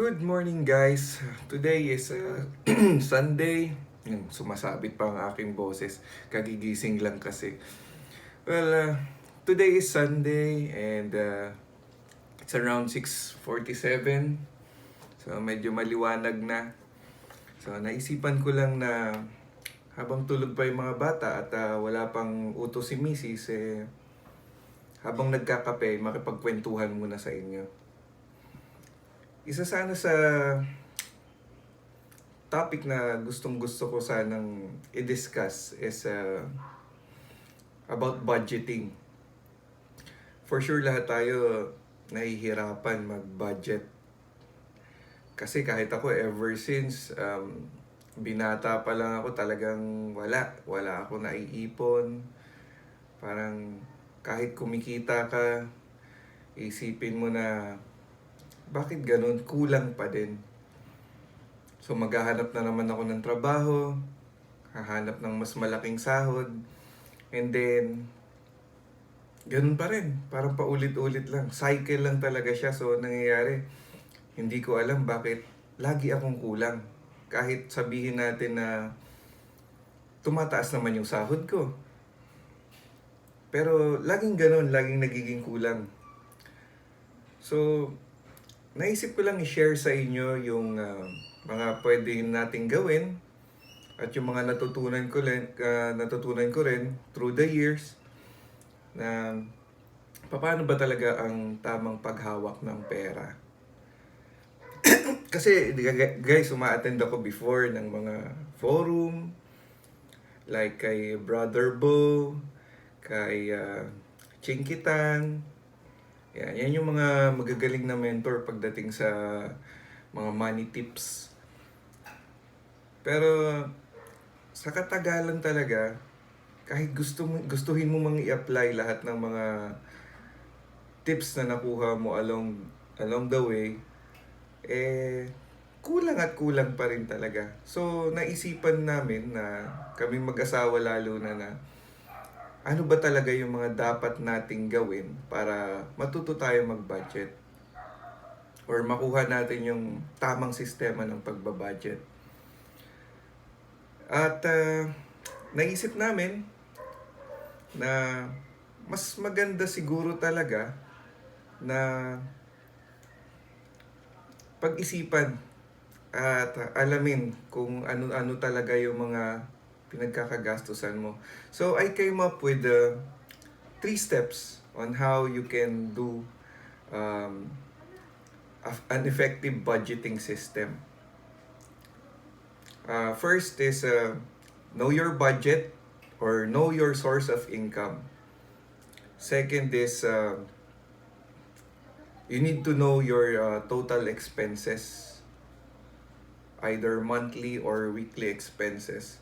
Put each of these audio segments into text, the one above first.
Good morning guys. Today is Sunday. Sumasabit pa ang aking boses. Kagigising lang kasi. Today is Sunday and it's around 6:47. So medyo maliwanag na. So naisipan ko lang na habang tulog pa yung mga bata at wala pang utos si Mrs. Habang nagkakape, makipagkwentuhan muna sa inyo. Isa sana sa topic na gustong-gusto ko sanang i-discuss is about budgeting. For sure lahat tayo nahihirapan mag-budget. Kasi kahit ako ever since binata pa lang ako talagang wala ako naiipon. Parang kahit kumikita ka, isipin mo na bakit ganun? Kulang pa din. So maghahanap na naman ako ng trabaho, hahanap ng mas malaking sahod, and then ganun pa rin. Parang paulit-ulit lang. Cycle lang talaga siya. So nangyayari, hindi ko alam bakit lagi akong kulang. Kahit sabihin natin na tumataas naman yung sahod ko. Pero laging ganun, laging nagiging kulang. So, naisip ko lang i-share sa inyo yung mga pwede nating gawin at yung mga natutunan ko rin through the years na paano ba talaga ang tamang paghawak ng pera. Kasi guys, uma-attend ako before ng mga forum like kay Brother Bo, kay Chinkitan. Yan yung mga magagaling na mentor pagdating sa mga money tips. Pero sa katagalan talaga, kahit gustuhin mo mang i-apply lahat ng mga tips na nakuha mo along the way, kulang at kulang pa rin talaga. So naisipan namin na kaming mag-asawa lalo na ano ba talaga yung mga dapat nating gawin para matuto tayo mag-budget or makuha natin yung tamang sistema ng pagbabudget. At naisip namin na mas maganda siguro talaga na pag-isipan at alamin kung ano-ano talaga yung mga pinagkakagastusan mo. So I came up with 3 steps on how you can do an effective budgeting system. First is know your budget or know your source of income. Second is you need to know your total expenses, either monthly or weekly expenses.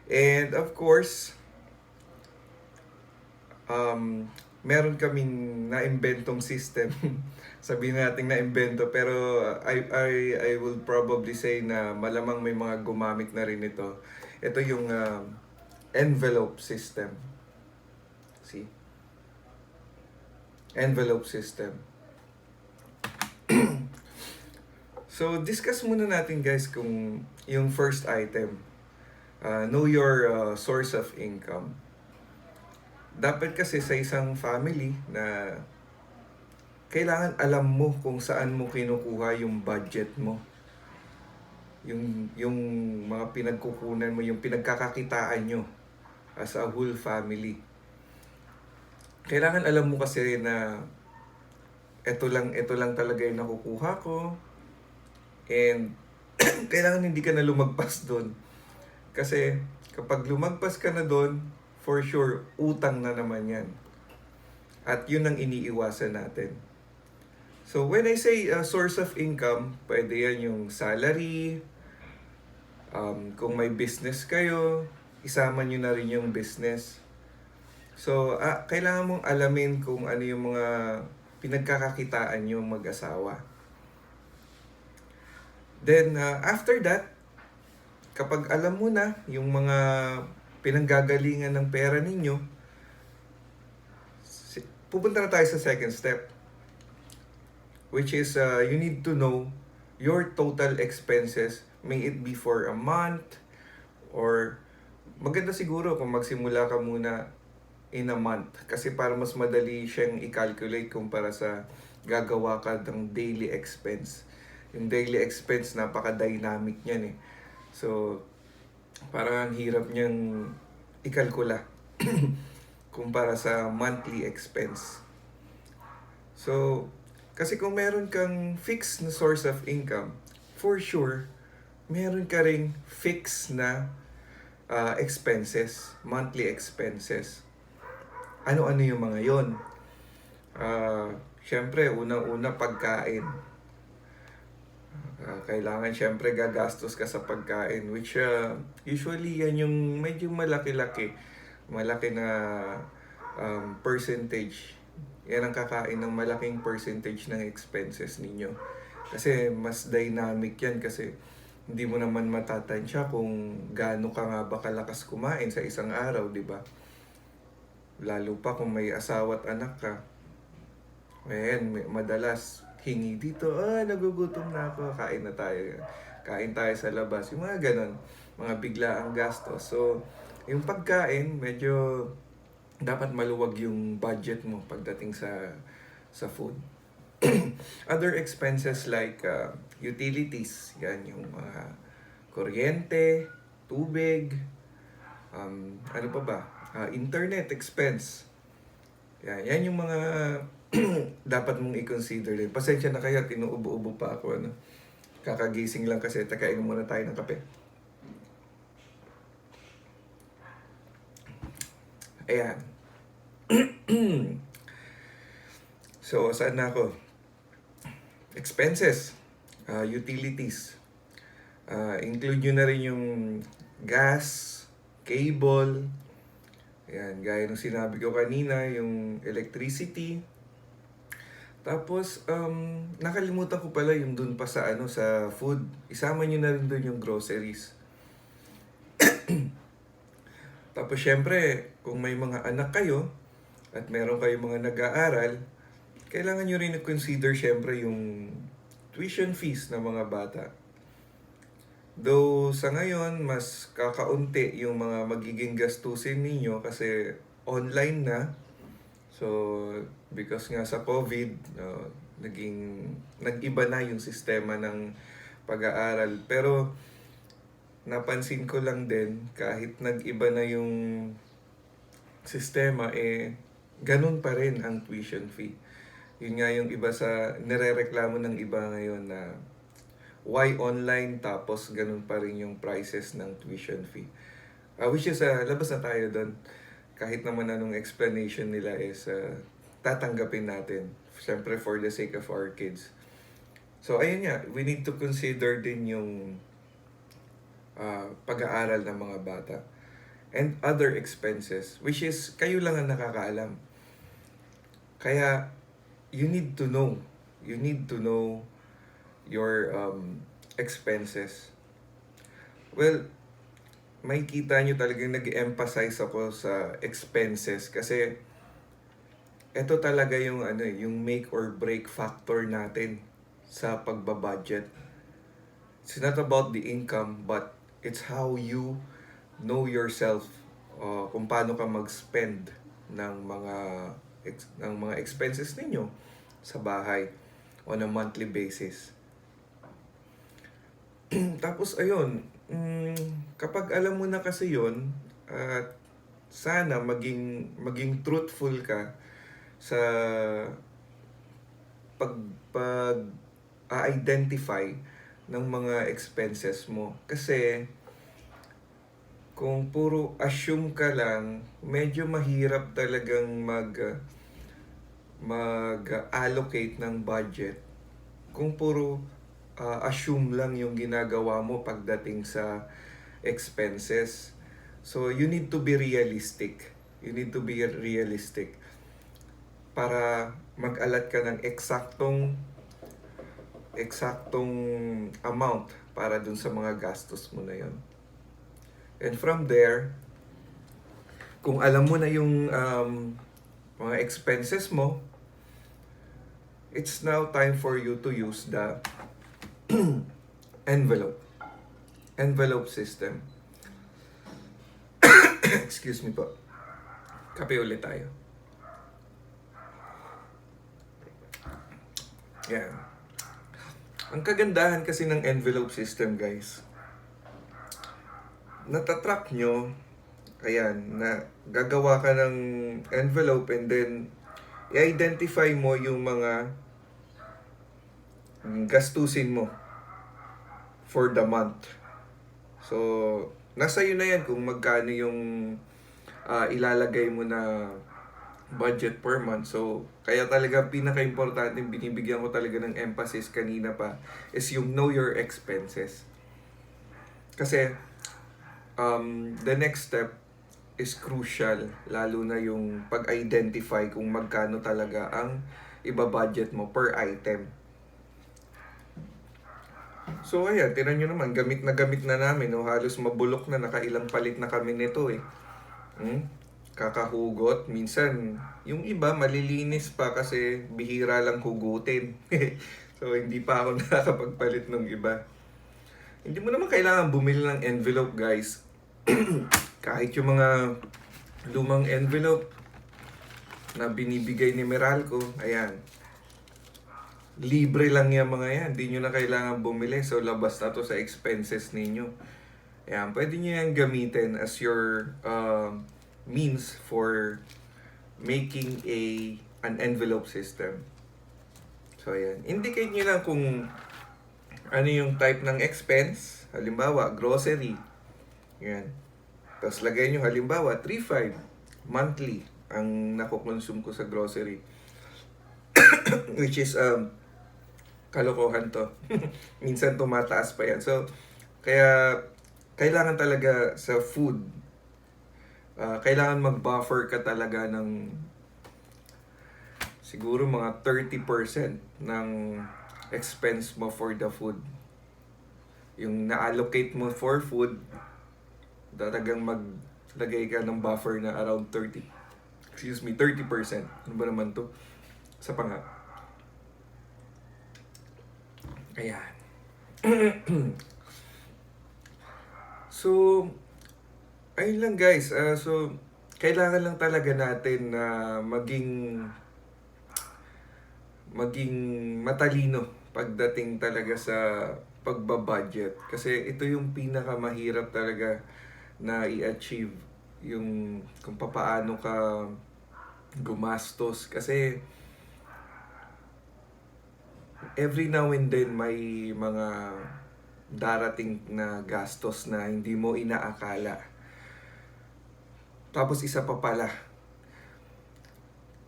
And of course, meron kaming na-inventong system. Sabihin natin na-invento, pero I will probably say na malamang may mga gumamit na rin ito. Ito yung envelope system. See? Envelope system. So, discuss muna natin guys kung yung first item. Know your source of income. Dapat kasi sa isang family na kailangan alam mo kung saan mo kinukuha yung budget mo. Yung mga pinagkukunan mo, yung pinagkakakitaan nyo as a whole family. Kailangan alam mo kasi na ito lang talaga yung nakukuha ko. And kailangan hindi ka na lumagpas doon. Kasi kapag lumagpas ka na doon, for sure, utang na naman yan. At yun ang iniiwasan natin. So when I say source of income, pwede yan yung salary. Kung may business kayo, isama nyo na rin yung business. So kailangan mong alamin kung ano yung mga pinagkakakitaan nyo mag-asawa. Then after that, kapag alam mo na yung mga pinanggagalingan ng pera ninyo, pupunta na tayo sa second step. Which is, you need to know your total expenses, may it be for a month, or maganda siguro kung magsimula ka muna in a month. Kasi para mas madali siyang i-calculate kumpara sa gagawa ka ng daily expense. Yung daily expense, napaka-dynamic niyan eh. So, parang ang hirap niyang ikalkula kumpara sa monthly expense. So, kasi kung meron kang fixed na source of income, for sure, meron ka ring fixed na expenses, monthly expenses. Ano-ano yung mga yon? Siyempre, unang-una pagkain. Kailangan siyempre gagastos ka sa pagkain, which usually yan yung medyo malaki-laki. Malaki na percentage. Yan ang kakain ng malaking percentage ng expenses ninyo. Kasi mas dynamic yan kasi hindi mo naman matatansya kung gaano ka nga ba kalakas kumain sa isang araw, di ba? Lalo pa kung may asawa at anak ka. Ayan, madalas hingi dito, nagugutom na ako, kain na tayo. Kain tayo sa labas. Yung mga ganon, mga biglaang gastos. So, yung pagkain, medyo dapat maluwag yung budget mo pagdating sa food. Other expenses like utilities, yan yung mga kuryente, tubig, ano pa ba? Internet expense. Yan yung mga dapat mong i-consider din. Pasensya na kaya, tinuubo-ubo pa ako. Ano? Kakagising lang kasi, takain muna tayo ng kape. Ayan. So, saan na ako? Expenses, utilities. Include nyo na rin yung gas, cable, ayan, gaya ng sinabi ko kanina, yung electricity. Tapos, nakalimutan ko pala yung dun pa sa, sa food. Isama nyo na rin dun yung groceries. Tapos, syempre, kung may mga anak kayo, at meron kayong mga nag-aaral, kailangan nyo rin i-consider syempre yung tuition fees ng mga bata. Though sa ngayon, mas kakaunti yung mga magiging gastusin ninyo kasi online na. So, because nga sa COVID, nag-iba na yung sistema ng pag-aaral. Pero, napansin ko lang din, kahit nag-iba na yung sistema, ganun pa rin ang tuition fee. Yun nga yung iba nirereklamo ng iba ngayon na why online tapos ganun pa rin yung prices ng tuition fee. Which is, labas na tayo doon. Kahit naman anong explanation nila is tatanggapin natin. Siyempre for the sake of our kids. So ayun nga, we need to consider din yung pag-aaral ng mga bata. And other expenses, which is kayo lang ang nakakaalam. Kaya, you need to know. You need to know your expenses. Well, may kita nyo talagang nag-emphasize ako sa expenses kasi ito talaga yung yung make or break factor natin sa pagbabudget. It's not about the income, but it's how you know yourself, kung paano ka mag-spend ng mga expenses ninyo sa bahay on a monthly basis. Tapos ayun, kapag alam mo na kasi yun, at sana maging truthful ka sa pag-identify ng mga expenses mo. Kasi kung puro assume ka lang, medyo mahirap talagang mag-allocate ng budget kung puro assume lang yung ginagawa mo pagdating sa expenses. So, you need to be realistic. You need to be realistic para mag-alat ka ng eksaktong amount para dun sa mga gastos mo na yon. And from there, kung alam mo na yung mga expenses mo, it's now time for you to use the envelope. Envelope system. Excuse me po. Kape ulit tayo. Yan. Ang kagandahan kasi ng envelope system, guys, natatrack nyo, ayan, na gagawa ka ng envelope and then i-identify mo yung mga gastusin mo for the month. So, nasa yun na yan kung magkano yung ilalagay mo na budget per month. So, kaya talaga pinaka-importante, binibigyan ko talaga ng emphasis kanina pa, is yung know your expenses. Kasi, the next step is crucial, lalo na yung pag-identify kung magkano talaga ang iba-budget mo per item. So, ayan, tinan nyo naman, gamit na namin, no? Halos mabulok na, nakailang palit na kami nito, eh. Kakahugot. Minsan, yung iba malilinis pa kasi bihira lang hugutin. So, hindi pa ako nakakapagpalit ng iba. Hindi mo naman kailangan bumili ng envelope, guys. Kahit yung mga lumang envelope na binibigay ni Meralco, ayan. Libre lang yung mga yan. Hindi nyo na kailangan bumili. So, labas na to sa expenses ninyo. Ayan, pwede nyo yan gamitin as your means for making an envelope system. So, ayan. Indicate nyo lang kung ano yung type ng expense. Halimbawa, grocery. Ayan. Tapos lagay nyo, halimbawa, 3.5 monthly ang nakokonsume ko sa grocery. Which is, kalokohan to. Minsan tumataas pa yan. So, kaya, kailangan talaga sa food, kailangan mag-buffer ka talaga ng siguro mga 30% ng expense mo for the food. Yung na-allocate mo for food, talagang maglagay ka ng buffer na around 30%. Ano ba naman to? Sa panga. Ayan. So, ayun lang guys. So, kailangan lang talaga natin na maging matalino pagdating talaga sa pagbabudget. Kasi ito yung pinakamahirap talaga na i-achieve, yung kung papaano ka gumastos. Kasi every now and then may mga darating na gastos na hindi mo inaakala. Tapos isa pa pala,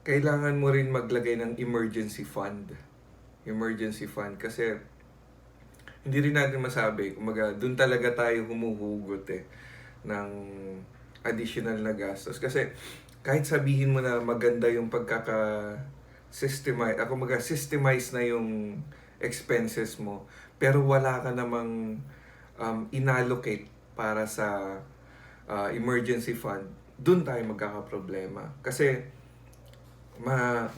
kailangan mo rin maglagay ng emergency fund. Emergency fund kasi hindi rin natin masabi, kumaga doon talaga tayo humuhugot ng additional na gastos. Kasi kahit sabihin mo na maganda yung systemize na yung expenses mo, pero wala ka namang inallocate para sa emergency fund, dun tayo magkakaproblema. Kasi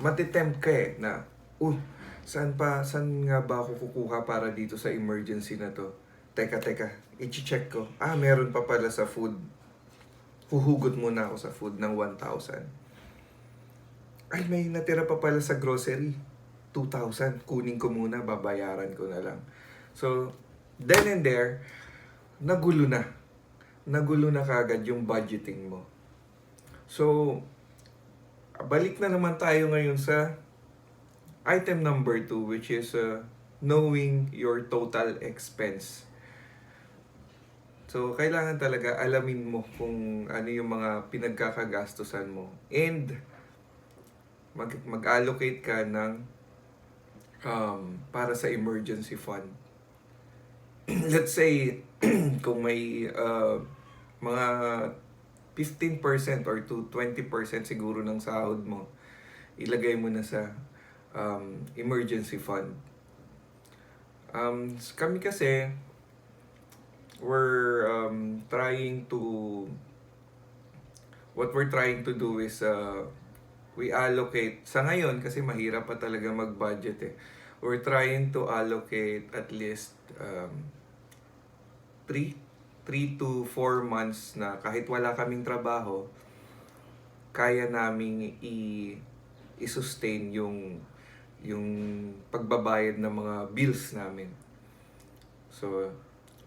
matitempt ka na, saan nga ba ako kukuha para dito sa emergency na to? Teka, i-check ko. Meron pa pala sa food. Huhugot muna ako sa food ng 1,000. Ay, may natira pa pala sa grocery. 2,000. Kunin ko muna, babayaran ko na lang. So, then and there, nagulo na. Nagulo na kagad yung budgeting mo. So, balik na naman tayo ngayon sa item number 2, which is knowing your total expense. So, kailangan talaga alamin mo kung ano yung mga pinagkakagastusan mo. And, mag-allocate ka ng para sa emergency fund. Let's say, kung may mga 15% or to 20% siguro ng sahod mo, ilagay mo na sa emergency fund. Kami kasi, what we're trying to do is we allocate, sa ngayon kasi mahirap pa talaga mag-budget we're trying to allocate at least 3 to 4 months na kahit wala kaming trabaho, kaya naming i-sustain yung pagbabayad ng mga bills namin. So,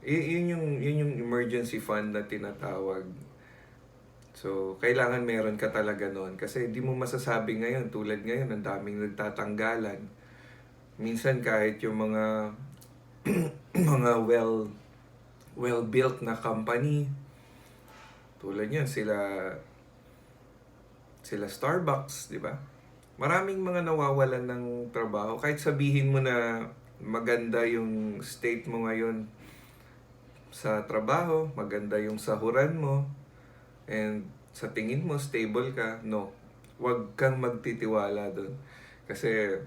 yun yung emergency fund na tinatawag. So, kailangan meron ka talaga noon. Kasi di mo masasabi ngayon, tulad ngayon, ang daming nagtatanggalan. Minsan kahit yung mga mga well-built na company, tulad yan, sila Starbucks, di ba? Maraming mga nawawalan ng trabaho. Kahit sabihin mo na maganda yung state mo ngayon sa trabaho, maganda yung sahuran mo, and sa tingin mo stable ka, no. Huwag kang magtitiwala doon. Kasi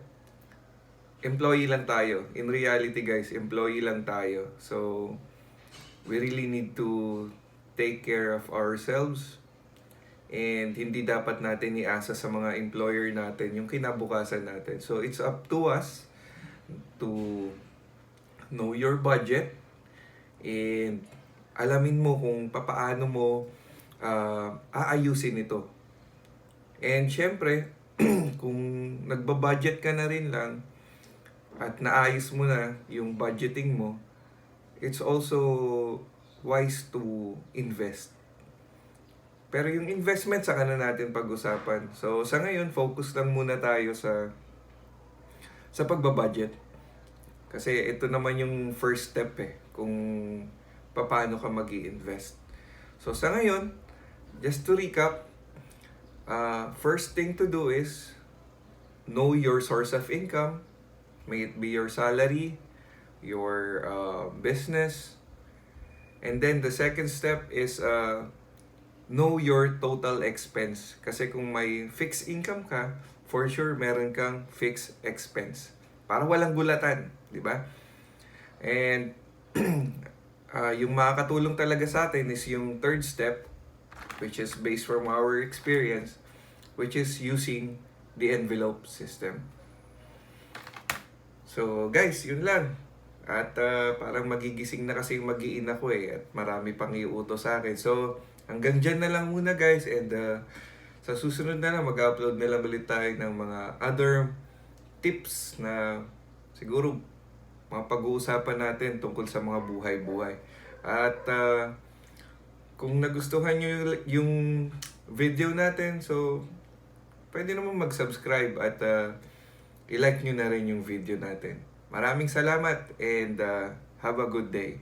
employee lang tayo. In reality guys, employee lang tayo. So, we really need to take care of ourselves. And hindi dapat natin iasa sa mga employer natin yung kinabukasan natin. So, it's up to us to know your budget and alamin mo kung papaano mo aayusin ito. And syempre, kung nagbabudget ka na rin lang at naayos mo na yung budgeting mo, it's also wise to invest. Pero yung investment, saka na natin pag-usapan. So, sa ngayon, focus lang muna tayo sa pagbabudget. Kasi ito naman yung first step kung paano ka mag-i-invest. So, sa ngayon, just to recap, first thing to do is know your source of income. May it be your salary, your business. And then the second step is know your total expense. Kasi kung may fixed income ka, for sure meron kang fixed expense. Para walang gulatan, di ba? And yung makakatulong talaga sa atin is yung third step, which is based from our experience, which is using the envelope system. So guys, yun lang. At parang magigising na kasi mag-iina ko at marami pang iutos sa akin. So, hanggang dyan na lang muna guys, and sa susunod na lang mag-upload na lang ulit tayo ng mga other tips na siguro mga pag-uusapan natin tungkol sa mga buhay-buhay. At kung nagustuhan nyo yung video natin, so pwede naman mag-subscribe at i-like nyo na rin yung video natin. Maraming salamat and have a good day.